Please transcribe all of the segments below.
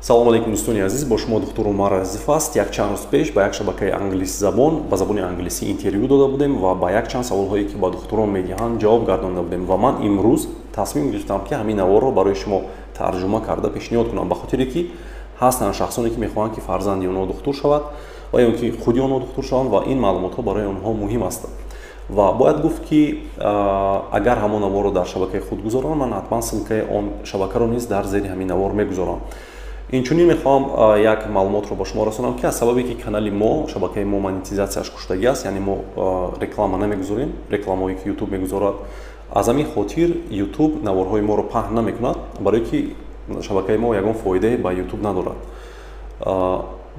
салом алейкум дӯстони азиз, бо шумо духтур Умар Азиф аст. Як чанд рӯз пеш ба як шабакаи англисизабон ба забони англисӣ интервю дода будем ва ба як чанд саволҳое ки ба духтурон медиҳанд ҷавоб гардонда будем ва ман имрӯз тасмим гирифтам ки ҳамин наворро барои шумо тарҷума карда пешниҳод кунам, ба хотире ки ҳастанд шахсоне ки мехоҳанд ки фарзанди онҳо духтур шавад ва ё ки худи онҳо духтур шаванд ва ин маълумотҳо барои онҳо муҳим астанд. ва бояд гуфт ки агар ҳамон наворро дар шабакаи худ гузорам, ман ҳатман ссилкаи он шабакаро низ дар зери ҳамин навор мегузорам. Инчунин мехоҳам як маълумотро ба шумо расонам ки аз сабабе ки канали мо, шабакаи мо монетизатсияш куштагӣ аст, яъне мо реклама намегузорем, рекламаҳое ки YouTube мегузорад, аз ҳамин хотир YouTube наворҳои моро паҳн намекунад, барое ки шабакаи мо ягон фоидае ба YouTube надорад.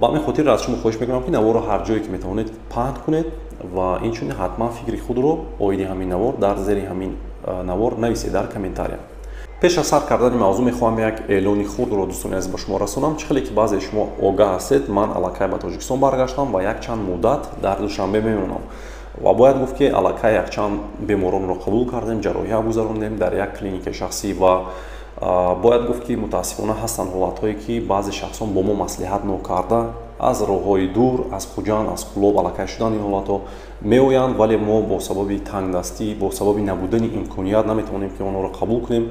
ба ҳамин хотир аз шумо хоҳиш мекунам ки наворро ҳар ҷое ки метавонед паҳн кунед ва инчунин ҳатман фикри худро оиди ҳамин навор дар зери ҳамин навор нависед дар комментария. пеш аз сар кардани мавзӯъ мехоҳам як эълони хурдро дӯстони азиз ба шумо расонам. Чӣ хеле ки баъзеи шумо огаҳ ҳастед, ман аллакай ба Тоҷикистон баргаштам ва як чанд муддат дар Душанбе мемонам ва бояд гуфт ки аллакай як чанд беморонро қабул кардем, ҷарроҳия гузарондем дар як клиникаи шахсӣ ва бояд гуфт ки мутаассифона ҳастанд ҳолатҳое ки баъзе шахсон бо мо маслиҳат нокарда аз роҳҳои дур, аз хуҷанд, аз Кулоб аллакай шудани ин ҳолатҳо меоянд, вале мо бо сабаби тангдастӣ, бо сабаби набудани имконият наметавонем ки онҳоро қабул кунем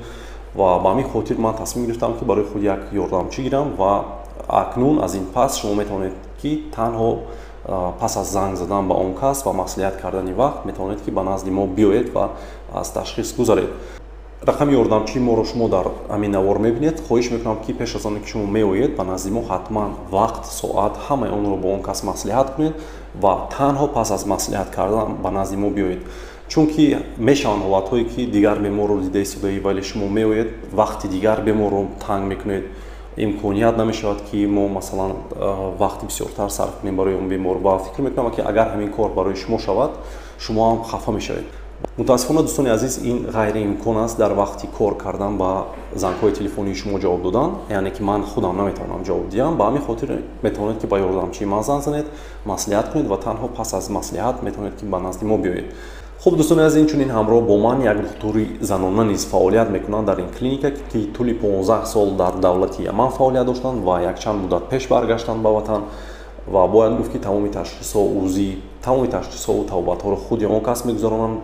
ва ба ҳамин хотир ман тасмим гирифтам ки барои худ як ёрдамчӣ гирам ва акнун аз ин пас шумо метавонед ки танҳо пас аз занг задан ба он кас ва маслиҳат кардани вақт метавонед ки ба назди мо биёед ва аз ташхис гузаред. рақами ёрдамчии моро шумо дар ҳамин навор мебинед. хоҳиш мекунам ки пеш аз оне ки шумо меоед ба назди мо ҳатман вақт, соат, ҳамаи онро бо он кас маслиҳат кунед ва танҳо пас аз маслиҳат кардан ба назди мо биёед. чунки мешаванд ҳолатҳое ки дигар беморро дида истодаӣ, вале шумо меоед вақти дигар беморро танг мекунед, имконият намешавад ки мо масалан вақти бисёртар сарф кунем барои он бемор ва фикр мекунам ки агар ҳамин кор барои шумо шавад, шумо ҳам хафа мешавед. мутаассифона дӯстони азиз, ин ғайриимкон аст дар вақти кор кардан ба зангҳои телефонии шумо ҷавоб додан, яъне ки ман худам наметавонам ҷавоб диҳам. ба ҳамин хотир метавонед ки ба ёрдамчии ман занг занед, маслиҳат кунед ва танҳо пас аз маслиҳат метавонед ки ба назди мо биёед. хуб дӯстони азиз, инчунин ҳамроҳ бо ман як духтури занона низ фаъолият мекунанд дар ин клиника ки тӯли 15 сол дар давлати Яман фаъолият доштанд ва якчанд муддат пеш баргаштанд ба ватан ва бояд гуфт ки тамоми ташхисҳо ӯзӣ, тамоми ташхисҳову тавбатҳоро худи он кас мегузаронанд.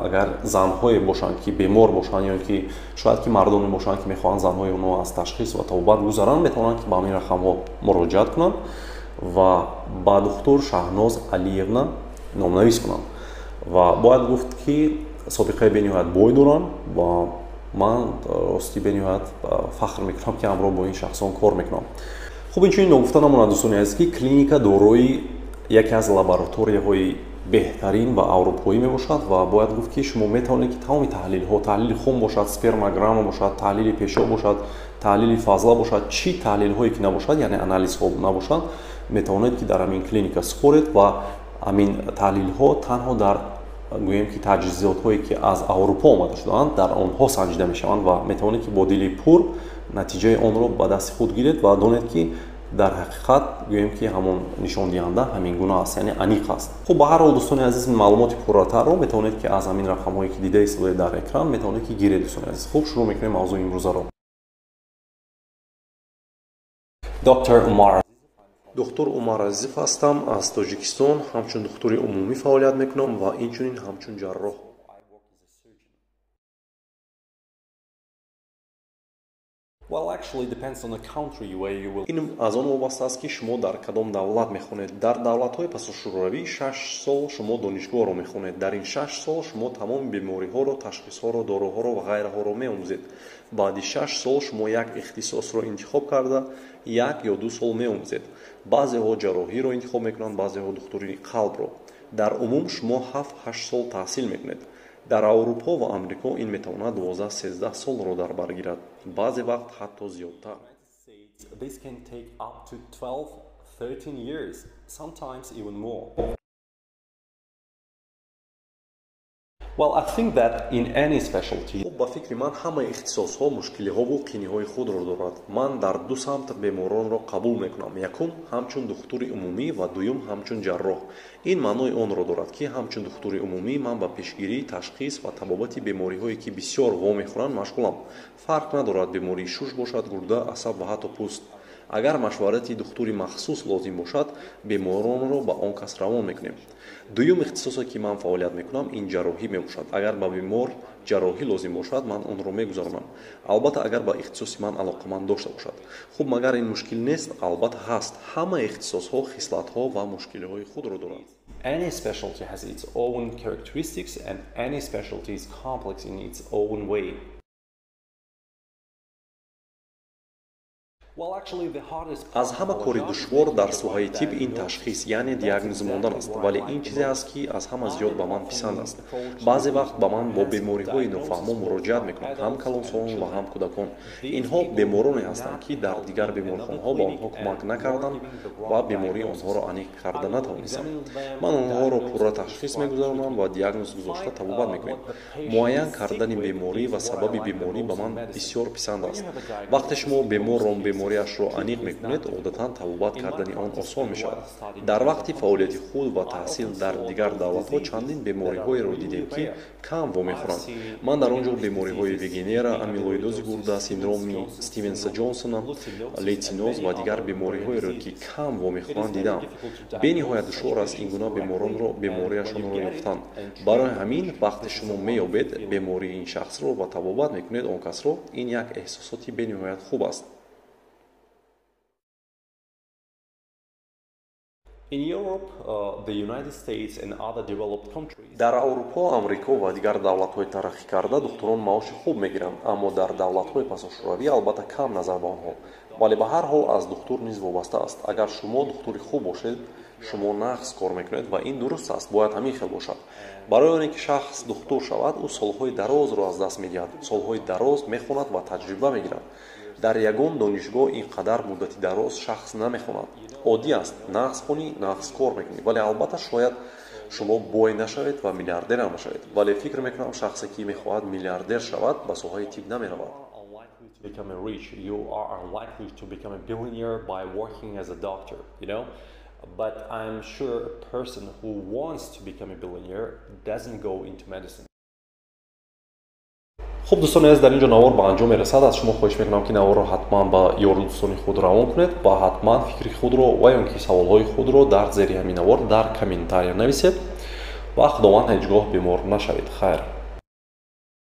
агар занҳое бошанд ки бемор бошанд ё ки шояд ки мардоне бошанд ки мехоҳанд занҳои онҳо аз ташхис ва тавбат гузаранд, метавонанд ки ба ҳамин рақамҳо муроҷиат кунанд ва ба духтур Шаҳноз Алиевна номнавис кунанд. ва бояд гуфт ки собиқаи бениҳоят бой дорам ва ман рости бениҳоят фахр мекунам ки ҳамроҳ бо ин шахсон кор мекунам. хуб инчунин ногуфта намонад дӯстони азиз ки клиника дорои яке аз лабораторияҳои беҳтарин ва аврупоӣ мебошад ва бояд гуфт ки шумо метавонед ки тамоми таҳлилҳо, таҳлили хун бошад, спермограмма бошад, таҳлили пешоб бошад, таҳлили фазла бошад, чӣ таҳлилҳое ки набошад, яъне анализҳо набошад, метавонед ки дар ҳамин клиника супоред ва ҳамин таҳлилҳо танҳо дар гӯем ки таҷҳизотҳое ки аз Аврупо омада шудаанд дар онҳо санҷида мешаванд ва метавонед ки бо дили пур натиҷаи онро ба дасти худ гиред ва донед ки дар ҳақиқат гӯем ки ҳамон нишондиҳанда ҳамин гуна аст, яъне аниқ аст. хуб ба ҳар ҳол дӯстони азиз, маълумоти пурратарро метавонед ки аз ҳамин рақамҳое ки дида истодаед дар экран метавонед ки гиред дӯстони азиз. хуб шурӯъ мекунем мавзӯи имрӯзаро. духтур Умар Азиф ҳастам аз Тоҷикистон. ҳамчун духтури умумӣ фаъолият мекунам ва инчунин ҳамчун ҷарроҳ. ин аз он вобаста аст ки шумо дар кадом давлат мехонед. дар давлатҳои пасошӯравӣ 6 сол шумо донишгоҳро мехонед. дар ин 6 сол шумо тамоми бемориҳоро, ташхисҳоро, дороҳоро ва ғайраҳоро меомӯзед. баъди 6 сол шумо як ихтисосро интихоб карда 1 ё 2 сол меомӯзед. баъзеҳо ҷарроҳиро интихоб мекунанд, баъзеҳо духтури қалбро. дар умум шумо 7-8 сол таҳсил мекунед. дар Аврупо ва Амрико ин метавонад 12-13 солро дар бар гирад, баъзе вақт ҳатто зиёдтар. This can take up to 12-13 years, sometimes even more. Well, I think that in any specialty. ба фикри ман ҳамаи ихтисосҳо мушкилиҳову қиниҳои худро дорад. ман дар ду самт беморонро қабул мекунам. якум ҳамчун духтури умумӣ ва дуюм ҳамчун ҷарроҳ. ин маънои онро дорад ки ҳамчун духтури умумӣ ман ба пешгирӣ, ташхис ва табобати бемориҳое ки бисёр вомехӯранд машғулам. фарқ надорад бемории шуш бошад, гурда, асаб ва ҳатто пӯст. агар машварати духтури махсус лозим бошад беморонро ба он кас равон мекунем. дуюм ихтисосе ки ман фаъолият мекунам ин ҷарроҳӣ мебошад. агар ба бемор ҷарроҳӣ лозим бошад ман онро мегузаронам, албатта агар ба ихтисоси ман алоқаманд дошта бошад. хуб магар ин мушкил нест? албатта ҳаст. ҳама ихтисосҳо хислатҳо ва мушкилиҳои худро доранд. Any specialty has its own characteristics and any specialty is complex in its own way. аз ҳама кори душвор дар соҳаи тиб ин ташхис яъне диагноз мондан аст, вале ин чизе аст ки аз ҳама зиёд ба ман писанд аст. баъзе вақт ба ман бо бемориҳои нофаҳмо муроҷиат мекунанд, ҳам калонсолон ва ҳам кӯдакон. инҳо бемороне ҳастанд ки дар дигар беморхонаҳо ба онҳо кӯмак накарданд ва бемории онҳоро аниқ карда натавонистанд. ман онҳоро пурра ташхис мегузаронам ва диагноз гузошта табобат мекунем. муайян кардани беморӣ ва сабаби беморӣ ба ман бисёр писанд аст. вақте шумо беморро бемориашро аниқ мекунед, одатан табобат кардани он осон мешавад. дар вақти фаъолияти худ ва таҳсил дар дигар давлатҳо чандин бемориҳоеро дидем ки кам вомехӯранд. ман дар он ҷо бемориҳои вегенера, амилоидози гурда, синдроми стивенса ҷонсона, лейтиноз ва дигар бемориҳоеро ки кам вомехӯранд дидам. бениҳоят душвор аст ин гуна беморонро бемориашонро ёфтан. барои ҳамин вақте шумо меёбед бемории ин шахсро ва табобат мекунед он касро, ин як эҳсосоти бениҳоят хуб аст. In Europe, the United States and other developed countries. дар Аврупо, Амрико ва дигар давлатҳои тараққикарда духтурон маоши хуб мегиранд, аммо дар давлатҳои пасошӯравӣ албатта кам назар ба онҳо. вале ба ҳар ҳол аз духтур низ вобаста аст. агар шумо духтури хуб бошед, шумо нағз кор мекунед ва ин дуруст аст, бояд ҳамин хел бошад. барои оне ки шахс духтур шавад, ӯ солҳои дарозро аз даст медиҳад, солҳои дароз мехонад ва таҷриба мегирад. дар ягон донишгоҳ ин қадар муддати дароз шахс намехонад. оддӣ аст, нағз хонӣ, нағз кор мекунӣ, вале албатта шояд шумо бой нашавед ва миллиардер ҳам нашавед. вале фикр мекунам шахсе ки мехоҳад миллиардер шавад ба соҳаи тиб намеравад. Become rich, you are unlikely to become a billionaire by working as a doctor, you know. But I'm sure a person who wants to become a billionaire doesn't go into medicine. خب دوستان عزیز، در اینجا نوار به انجام میرسد. از شما خواهش میکنم که نوار رو حتما با یارو دوستان خود روان کنید و حتما فکر خود رو و یا اینکه سوالهای خود رو در زیر همین نوار در کامنتار نویسید و خداوند هیچگاه بیمار نشوید. خیر.